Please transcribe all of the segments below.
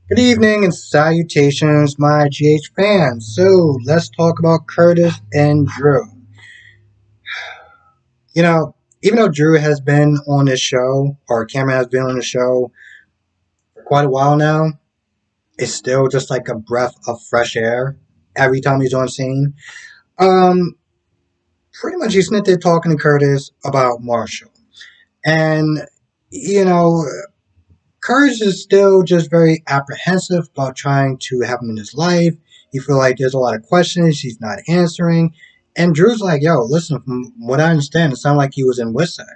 Good evening and salutations, my GH fans. So let's talk about Curtis and Drew. You know, even though Drew has been on this show, or Cameron has been on the show for quite a while now, it's still just like a breath of fresh air every time he's on scene. Um, Pretty much he's there talking to Curtis about Marshall. And, you know, Curtis is still just very apprehensive about trying to have him in his life. He feel like there's a lot of questions he's not answering. And Drew's like, yo, listen, from what I understand, it sounded like he was in WISAC.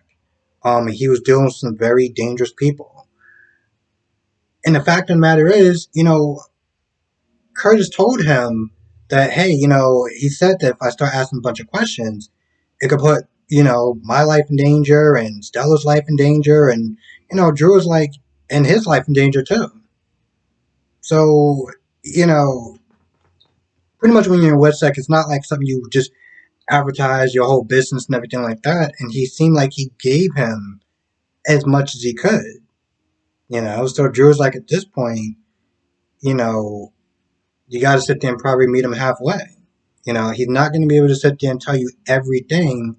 He was dealing with some very dangerous people. And the fact of the matter is, Curtis told him that, hey, he said that if I start asking a bunch of questions, it could put, my life in danger and Stella's life in danger. And, Drew is like, and his life in danger too. So, you know, pretty much when you're in WebSec, it's not like something you just advertise your whole business and everything like that. And he seemed like he gave him as much as he could, So Drew was like, at this point, you know, you got to sit there and probably meet him halfway. He's not going to be able to sit there and tell you everything,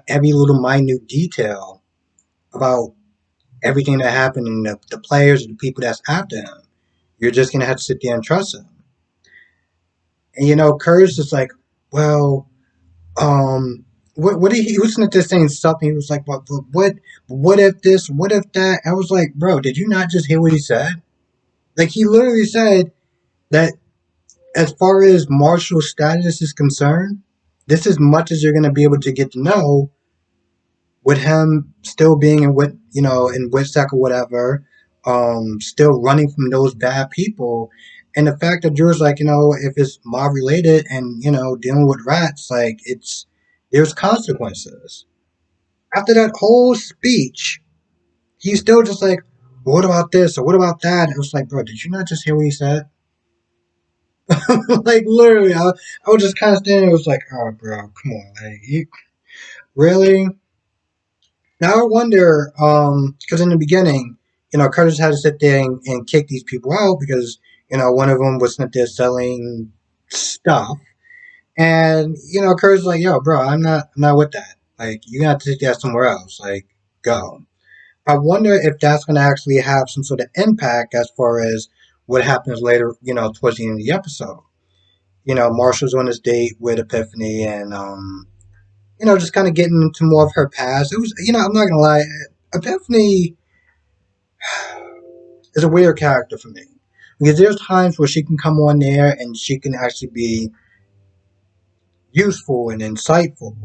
every little minute detail about everything that happened and the players and the people that's after him. You're just going to have to sit there and trust him. And, Curtis is like, well, what he was just saying something. He was like, what if this, what if that? I was like, bro, did you not just hear what he said? Like, he literally said that as far as Marshall's status is concerned, this is as much as you're going to be able to get to know with him still being in Woodstock or whatever, still running from those bad people. And the fact that Drew's like, if it's mob related and, dealing with rats, like there's consequences. After that whole speech, he's still just like, well, what about this or what about that? It was like, bro, did you not just hear what he said? Like literally, I was just kind of standing there. It was like, oh, bro, come on, like, you really? Now I wonder, because in the beginning, Curtis had to sit there and kick these people out because one of them was sitting there selling stuff, and Curtis was like, "Yo, bro, I'm not with that. Like, you got to take that somewhere else. Like, go." I wonder if that's going to actually have some sort of impact as far as what happens later, towards the end of the episode. Marshall's on his date with Epiphany, and just kind of getting into more of her past. It was, I'm not gonna lie, Epiphany is a weird character for me because there's times where she can come on there and she can actually be useful and insightful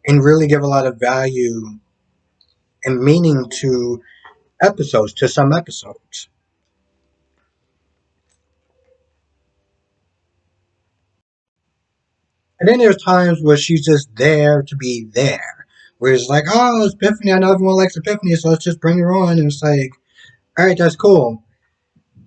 and really give a lot of value and meaning to some episodes. And then there's times where she's just there to be there. Where it's like, oh, it's Epiphany. I know everyone likes Epiphany, so let's just bring her on. And it's like, all right, that's cool.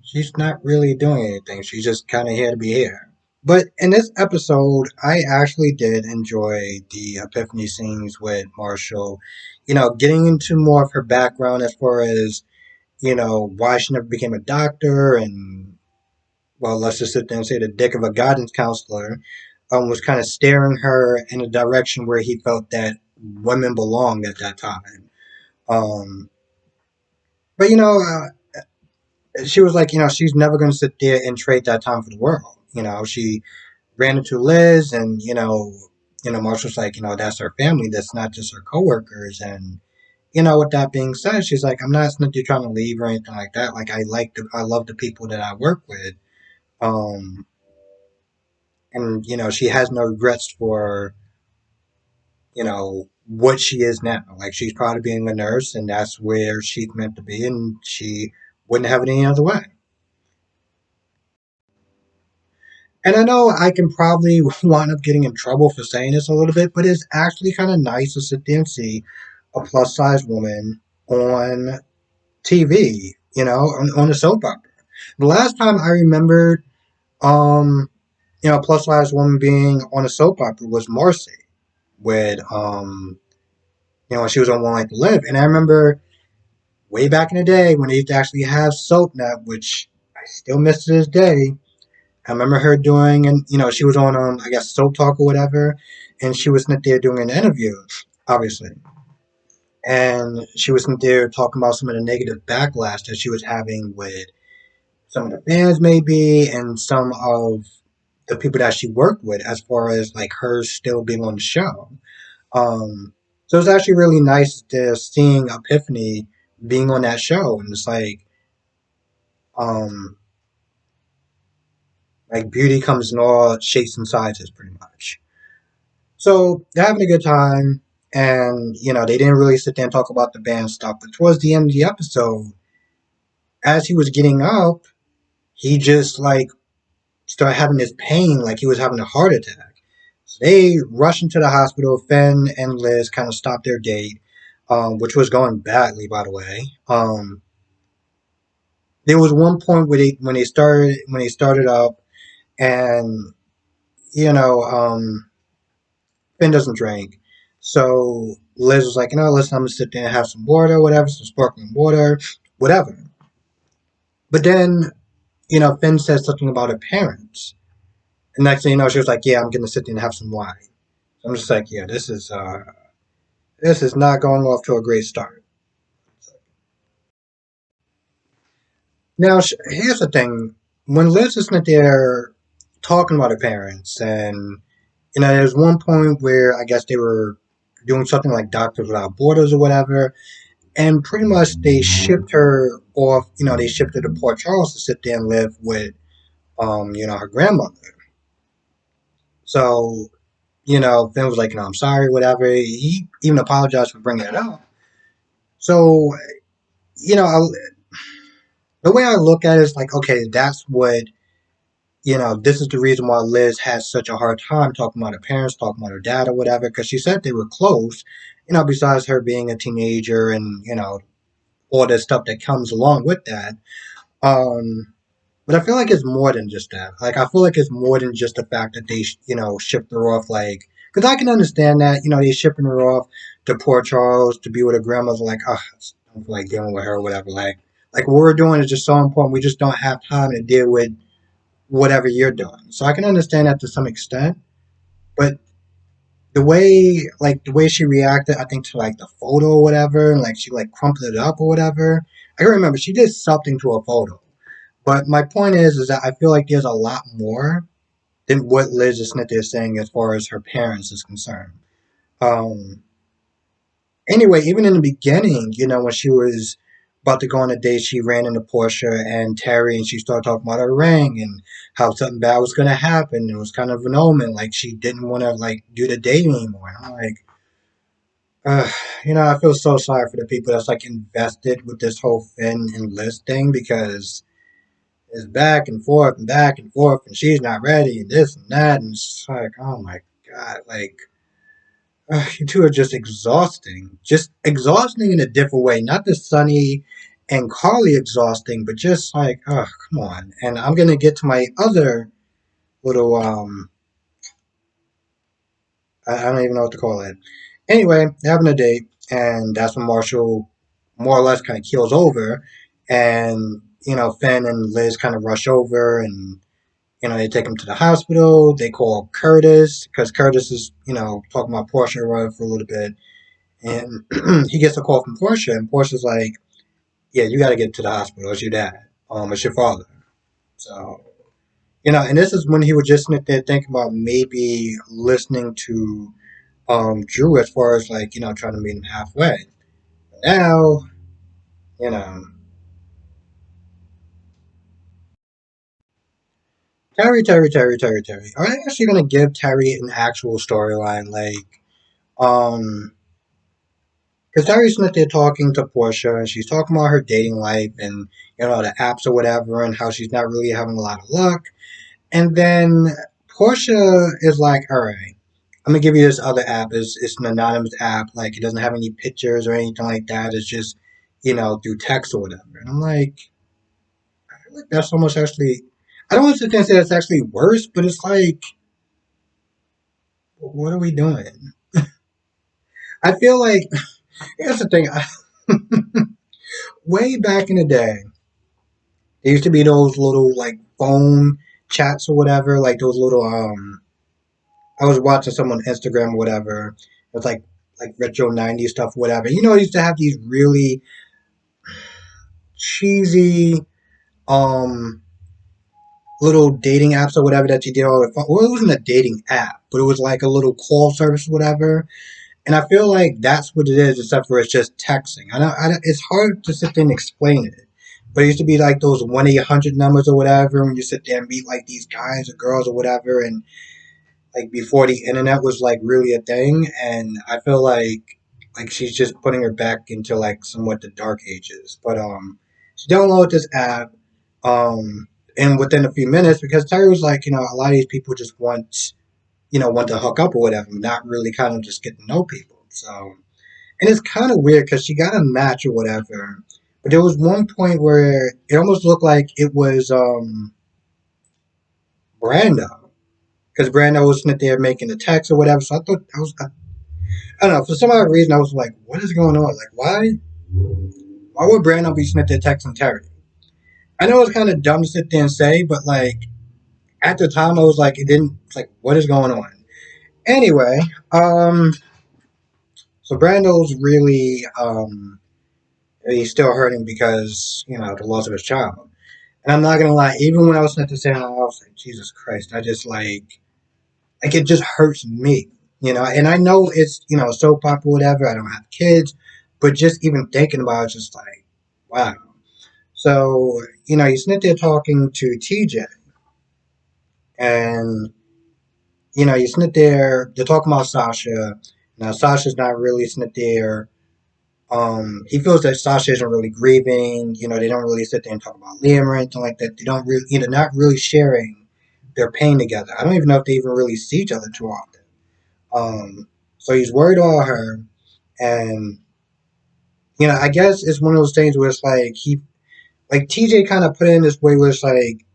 She's not really doing anything. She's just kind of here to be here. But in this episode, I actually did enjoy the Epiphany scenes with Marshall. Getting into more of her background as far as, why she never became a doctor and, well, let's just sit there and say the dick of a guidance counselor was kind of steering her in a direction where he felt that women belonged at that time. Um, but, she was like, she's never going to sit there and trade that time for the world. She ran into Liz, and Marshall's like, that's her family. That's not just her coworkers. And with that being said, she's like, I'm not necessarily trying to leave or anything like that. Like, I love the people that I work with. Um, and she has no regrets for what she is now. Like, she's proud of being a nurse, and that's where she's meant to be, and she wouldn't have it any other way. And I know I can probably wind up getting in trouble for saying this a little bit, but it's actually kind of nice to sit there and see a plus size woman on TV, on a soap opera. The last time I remembered, um, a plus size woman being on a soap opera was Marcy with, when she was on One Life to Live. And I remember way back in the day when they used to actually have SoapNet, which I still miss to this day. I remember her doing, and she was on, I guess, Soap Talk or whatever, and she was sitting there doing an interview, obviously, and she was sitting there talking about some of the negative backlash that she was having with some of the fans, maybe, and some of the people that she worked with, as far as like her still being on the show. Um, so it's actually really nice to seeing Epiphany being on that show, and it's um, like beauty comes in all shapes and sizes, pretty much. So they're having a good time, and they didn't really sit there and talk about the band stuff. But towards the end of the episode, as he was getting up, he just like started having this pain, like he was having a heart attack. So they rush into the hospital. Finn and Liz kind of stop their date, which was going badly, by the way. There was one point where they started up, and you know, Finn doesn't drink. So Liz was like, listen, I'm gonna sit there and have some water, whatever, some sparkling water, whatever. But then, Finn says something about her parents. And next thing you know, she was like, yeah, I'm gonna sit there and have some wine. So I'm just like, yeah, this is not going off to a great start. Now, here's the thing: when Liz is sitting there talking about her parents, and there's one point where I guess they were doing something like Doctors Without Borders or whatever, and pretty much they shipped her off. They shipped her to Port Charles to sit there and live with, her grandmother. So, Finn was like, I'm sorry, whatever. He even apologized for bringing it up. So, you know, I, the way I look at it is like, okay, that's what, this is the reason why Liz has such a hard time talking about her parents, talking about her dad or whatever, because she said they were close, besides her being a teenager and, all the stuff that comes along with that. Um, but I feel like it's more than just that. Like, I feel like it's more than just the fact that they, shipped her off, like, because I can understand that, they shipping her off to Port Charles to be with her grandmother, like, I don't feel like dealing with her or whatever. Like what we're doing is just so important. We just don't have time to deal with whatever you're doing. So I can understand that to some extent. But the way she reacted, I think to like the photo or whatever, and like she like crumpled it up or whatever. I can remember she did something to a photo. But my point is that I feel like there's a lot more than what Liz Smith is saying as far as her parents is concerned. Um, Anyway, even in the beginning, when she was about to go on a date, she ran into Portia and Terry, and she started talking about her ring and how something bad was going to happen. It was kind of an omen, like she didn't want to like do the date anymore. And I'm like, uh, I feel so sorry for the people that's like invested with this whole Finn and Liz thing because it's back and forth, and she's not ready, and this and that, and it's like, oh my god, like you two are just exhausting in a different way. Not the Sunny and Carly exhausting, but just like, oh, come on. And I'm gonna get to my other little I don't even know what to call it. Anyway, they're having a date, and that's when Marshall more or less kind of keels over, and Finn and Liz kind of rush over, and they take him to the hospital. They call Curtis because Curtis is talking about Portia for a little bit. And he gets a call from Portia, and Portia's like, "Yeah, you got to get to the hospital. It's your dad. It's your father." So, and this is when he was just sitting there thinking about maybe listening to Drew as far as like trying to meet him halfway. But now, you know, Terry. Are they actually gonna give Terry an actual storyline? Like, um, because Terry's sitting there talking to Portia, and she's talking about her dating life and the apps or whatever, and how she's not really having a lot of luck. And then Portia is like, all right, I'm gonna give you this other app. It's an anonymous app. Like it doesn't have any pictures or anything like that. It's just, through text or whatever. And I'm like, I feel like that's almost actually I don't want to say that's actually worse, but it's like, what are we doing? I feel like here's the thing. way back in the day, there used to be those little like phone chats or whatever, like those little I was watching some on Instagram or whatever. It's like retro '90s stuff, whatever. You know, I used to have these really cheesy um little dating apps or whatever that you did all the phone. Well, it wasn't a dating app, but it was like a little call service or whatever. And I feel like that's what it is, except for it's just texting. It's hard to sit there and explain it. But it used to be like those 1-800 numbers or whatever, when you sit there and meet like these guys or girls or whatever. And like before the internet was like really a thing. And I feel like she's just putting her back into like somewhat the dark ages. But she downloaded this app, um, and within a few minutes, because Terry was like, a lot of these people just want to hook up or whatever, not really kind of just get to know people. So, and it's kind of weird because she got a match or whatever, but there was one point where it almost looked like it was Brando, because Brando was sitting there making the text or whatever. So I thought I don't know, for some odd reason I was like, what is going on? Like, why would Brando be sitting there texting Terry? I know it's kind of dumb to sit there and say, but like at the time I was like, it didn't. It's like, what is going on? Anyway, so Brando's really he's still hurting because the loss of his child. And I'm not gonna lie, even when I was at the same, I was like, Jesus Christ, I just like it just hurts me, And I know it's soap opera, whatever. I don't have kids, but just even thinking about it, just like, wow. So you sit there talking to TJ, and you sit there. They're talking about Sasha. Now Sasha's not really sitting there. He feels that Sasha isn't really grieving. They don't really sit there and talk about Liam or anything like that. They don't really, not really sharing their pain together. I don't even know if they even really see each other too often. So he's worried about her, and I guess it's one of those things where it's like TJ kind of put it in this way where it's like,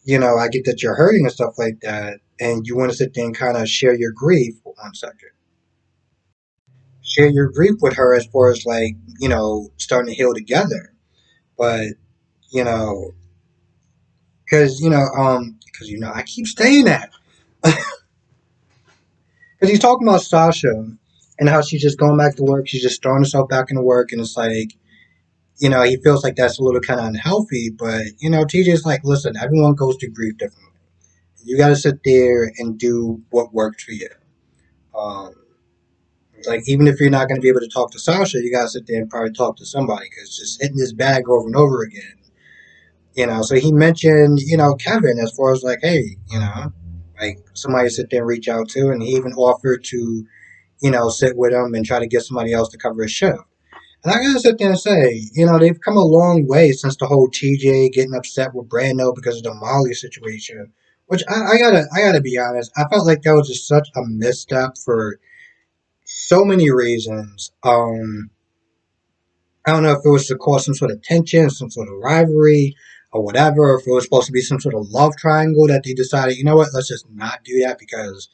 I get that you're hurting and stuff like that, and you want to sit there and kind of share your grief for 1 second. Share your grief with her as far as like, starting to heal together. But you know, because I keep saying that because he's talking about Sasha and how she's just going back to work. She's just throwing herself back into work, and it's like, he feels like that's a little kind of unhealthy. But TJ's like, listen, everyone goes through grief differently. You got to sit there and do what works for you. Um, it's like even if you're not going to be able to talk to Sasha, you got to sit there and probably talk to somebody because just hitting this bag over and over again. So he mentioned, Kevin as far as like, hey, like somebody to sit there and reach out to, and he even offered to, sit with him and try to get somebody else to cover his shift. And I gotta sit there and say, they've come a long way since the whole TJ getting upset with Brando because of the Molly situation. Which I gotta be honest, I felt like that was just such a misstep for so many reasons. I don't know if it was to cause some sort of tension, some sort of rivalry, or whatever, or if it was supposed to be some sort of love triangle that they decided, you know what, let's just not do that because,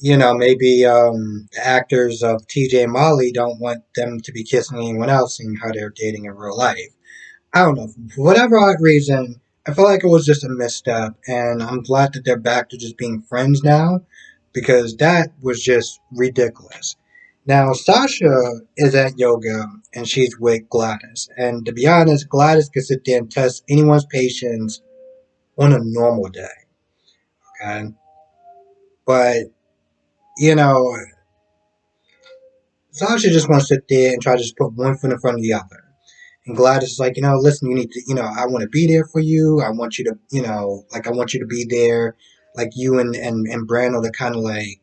maybe the actors of TJ and Molly don't want them to be kissing anyone else and how they're dating in real life. I don't know. For whatever odd reason, I felt like it was just a misstep, and I'm glad that they're back to just being friends now because that was just ridiculous. Now, Sasha is at yoga and she's with Gladys. And to be honest, Gladys can sit there and test anyone's patience on a normal day. Okay. But, you know, Sasha just wants to sit there and try to just put one foot in front of the other. And Gladys is like, listen, you need to, I want to be there for you. I want you to, I want you to be there, like you and Brandon to kind of like,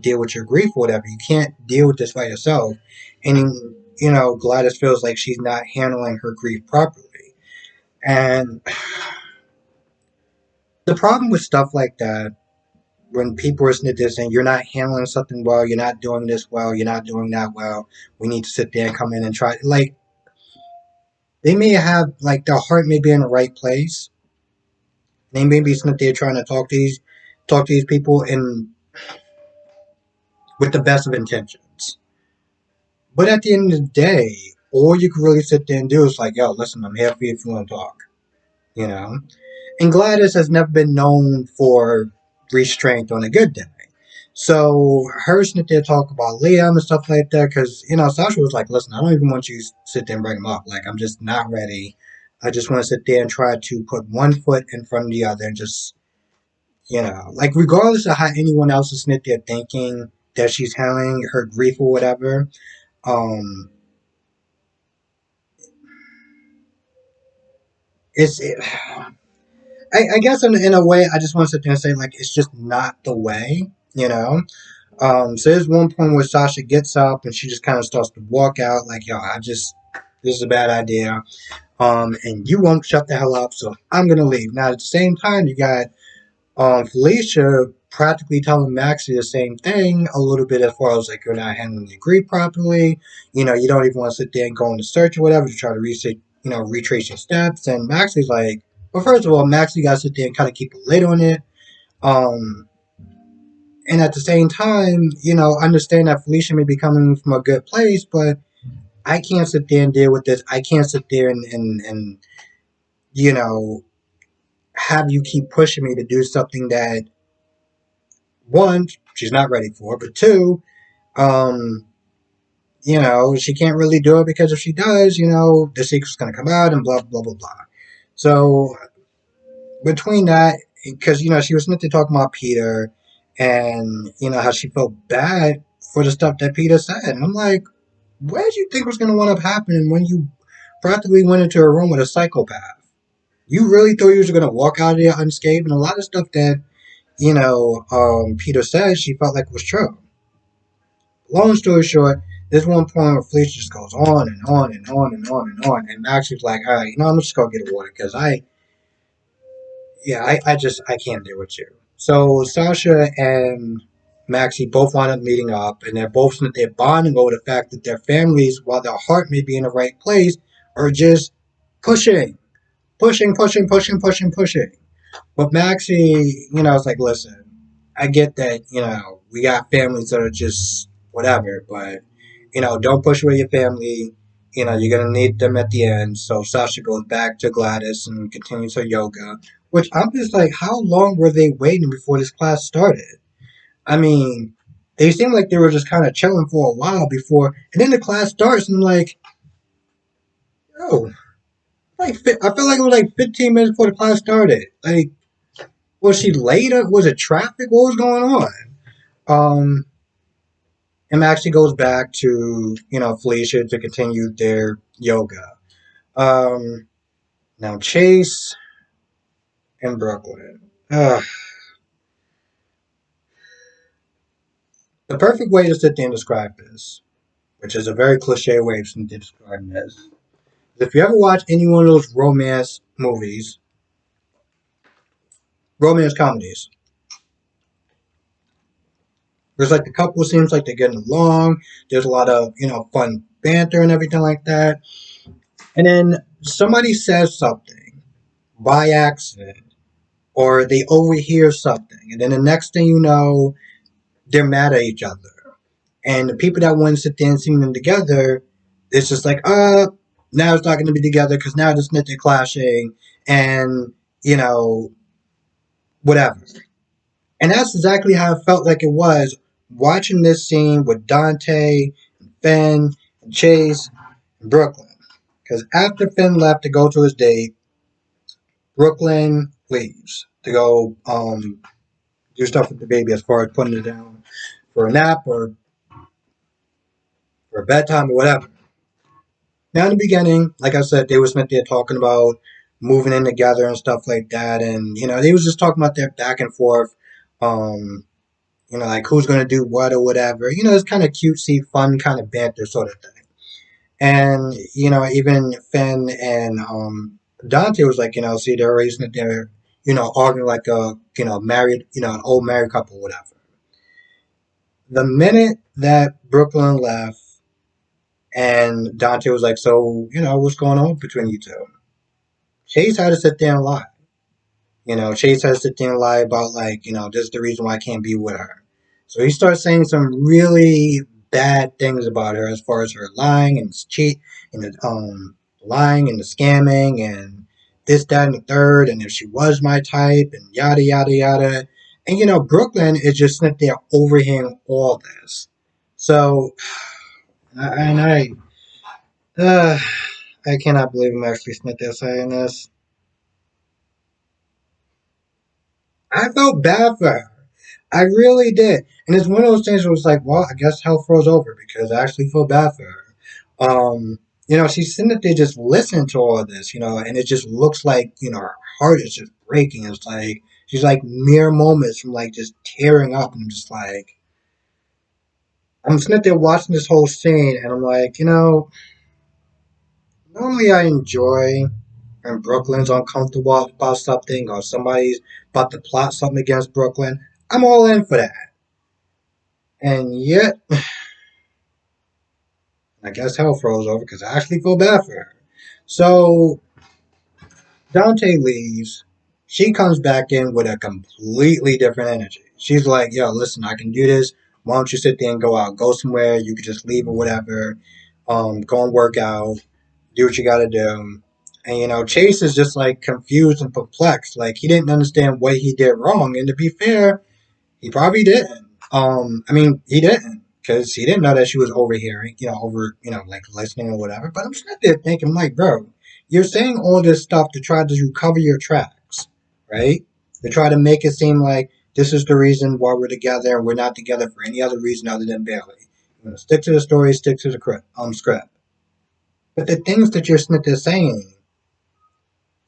deal with your grief or whatever. You can't deal with this by yourself. And, Gladys feels like she's not handling her grief properly. And the problem with stuff like that, when people are sitting there saying, you're not handling something well, you're not doing this well, you're not doing that well, we need to sit there and come in and try, like, they may have, like, their heart may be in the right place. They may be sitting there trying to talk to these people and with the best of intentions. But at the end of the day, Or you could really sit there and do is like, yo, listen, I'm here for you if you want to talk, you know? And Gladys has never been known for restraint on a good day. So her sitting there talk about Liam and stuff like that, because, Sasha was like, listen, I don't even want you to sit there and bring him up. Like, I'm just not ready. I just want to sit there and try to put one foot in front of the other and just, like, regardless of how anyone else is sitting there thinking that she's handling her grief or whatever, um, it's, I guess in a way, I just want to sit there and say, like, it's just not the way, you know? So there's one point where Sasha gets up and she just kind of starts to walk out, like, yo, this is a bad idea. And you won't shut the hell up, so I'm gonna leave. Now, at the same time, you got Felicia practically telling Maxie the same thing a little bit as far as like you're not handling the grief properly. You don't even want to sit there and go on the search or whatever to try to retrace your steps. And Maxie's like, well, first of all, Maxie got to sit there and kind of keep a lid on it. Um, and at the same time, understand that Felicia may be coming from a good place, but I can't sit there and deal with this. I can't sit there and you know, have you keep pushing me to do something that, one, she's not ready for, but two, um, she can't really do it because if she does, the secret's going to come out and blah, blah, blah, blah. So between that, because, she was meant to talk about Peter and, how she felt bad for the stuff that Peter said. And I'm like, what did you think was going to wind up happening when you practically went into a room with a psychopath? You really thought you was going to walk out of there unscathed? And a lot of stuff that, Peter said she felt like was true. Long story short, there's one point where Felicia just goes on and on and on and on and on. And Max was like, all right, I'm just going to get a water because I can't deal with you. So Sasha and Maxie both wind up meeting up, and they're both they're bonding over the fact that their families, while their heart may be in the right place, are just pushing, pushing, pushing, pushing, pushing, pushing. But Maxie, is like, listen, I get that, we got families that are just whatever, but, don't push away your family. You're going to need them at the end. So Sasha goes back to Gladys and continues her yoga, which I'm just like, how long were they waiting before this class started? I mean, they seemed like they were just kind of chilling for a while before, and then the class starts, and I'm like, oh, I felt like it was like 15 minutes before the class started. Like, was she late? Was it traffic? What was going on? Um, and actually goes back to Felicia to continue their yoga. Um, Now Chase and Brooklyn. The perfect way to sit there and describe this, which is a very cliche way of describing this, is if you ever watch any one of those romance comedies, there's like the couple seems like they're getting along. There's a lot of fun banter and everything like that. And then somebody says something by accident, or they overhear something, and then the next thing you know, they're mad at each other. And the people that want to sit there and see them together, it's just like, now it's not going to be together because now it's they're clashing, and whatever. And that's exactly how I felt like it was watching this scene with Dante, and Finn, and Chase, and Brooklyn. Because after Finn left to go to his date, Brooklyn leaves to go do stuff with the baby as far as putting it down for a nap or for bedtime or whatever. Now in the beginning, like I said, they was meant there talking about moving in together and stuff like that, and they was just talking about their back and forth, um, like who's gonna do what or whatever. It's kind of cutesy, fun, kind of banter sort of thing. And even Finn and Dante was like, see, they're raising it there, arguing like a married, an old married couple, whatever. The minute that Brooklyn left and Dante was like, so, what's going on between you two? Chase had to sit there and lie. Chase had to sit there and lie about, like, this is the reason why I can't be with her. So he starts saying some really bad things about her as far as her lying and cheat and the lying and the scamming and this, that, and the third, and if she was my type and yada yada yada. And Brooklyn is just sitting there overhearing all this. So and uh, I cannot believe I'm actually sitting there saying this. I felt bad for her. I really did. And it's one of those things where it's like, well, I guess hell froze over because I actually feel bad for her. She's sitting there just listening to all of this, and it just looks like, her heart is just breaking. It's like she's like mere moments from like just tearing up, and I'm just like, I'm sitting there watching this whole scene, and I'm like, normally I enjoy when Brooklyn's uncomfortable about something or somebody's about to plot something against Brooklyn. I'm all in for that. And yet, I guess hell froze over because I actually feel bad for her. So Dante leaves. She comes back in with a completely different energy. She's like, yo, listen, I can do this. Why don't you sit there and go out? Go somewhere. You could just leave or whatever. Go and work out. Do what you got to do. And, Chase is just like confused and perplexed. Like, he didn't understand what he did wrong. And to be fair, he probably didn't. I mean, he didn't because he didn't know that she was overhearing, like listening or whatever. But I'm sitting there thinking, like, bro, you're saying all this stuff to try to recover your tracks, right? To try to make it seem like this is the reason why we're together and we're not together for any other reason other than Bailey. Stick to the story, stick to the script. But the things that you're sitting there saying,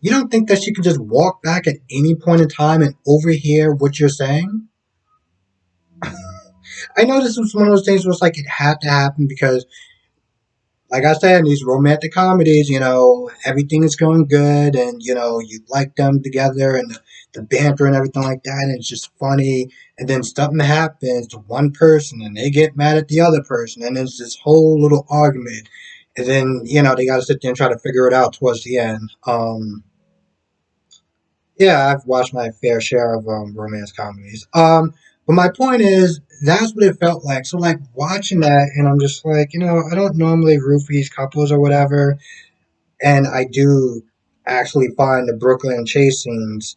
you don't think that she could just walk back at any point in time and overhear what you're saying? I know this was one of those things where it's like it had to happen because, like I said, in these romantic comedies, everything is going good and, you like them together and the banter and everything like that. And it's just funny. And then something happens to one person and they get mad at the other person. And it's this whole little argument. And then, they got to sit there and try to figure it out towards the end. Yeah, I've watched my fair share of romance comedies. But my point is, that's what it felt like. So, like, watching that, and I'm just like, I don't normally root for these couples or whatever, and I do actually find the Brooklyn chase scenes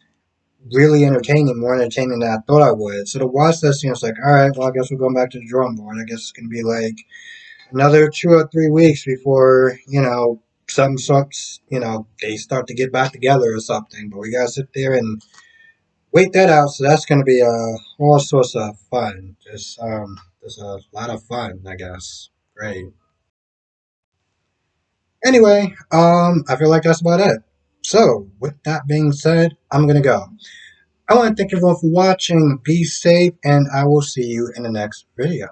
really entertaining, more entertaining than I thought I would. So to watch that scene, it's like, all right, well, I guess we're going back to the drawing board. I guess it's gonna be like another 2 or 3 weeks before something starts. They start to get back together or something. But we gotta sit there and wait that out. So that's going to be all sorts of fun. Just a lot of fun, I guess. Great. Anyway, I feel like that's about it. So with that being said, I'm gonna go. I want to thank everyone for watching. Be safe, and I will see you in the next video.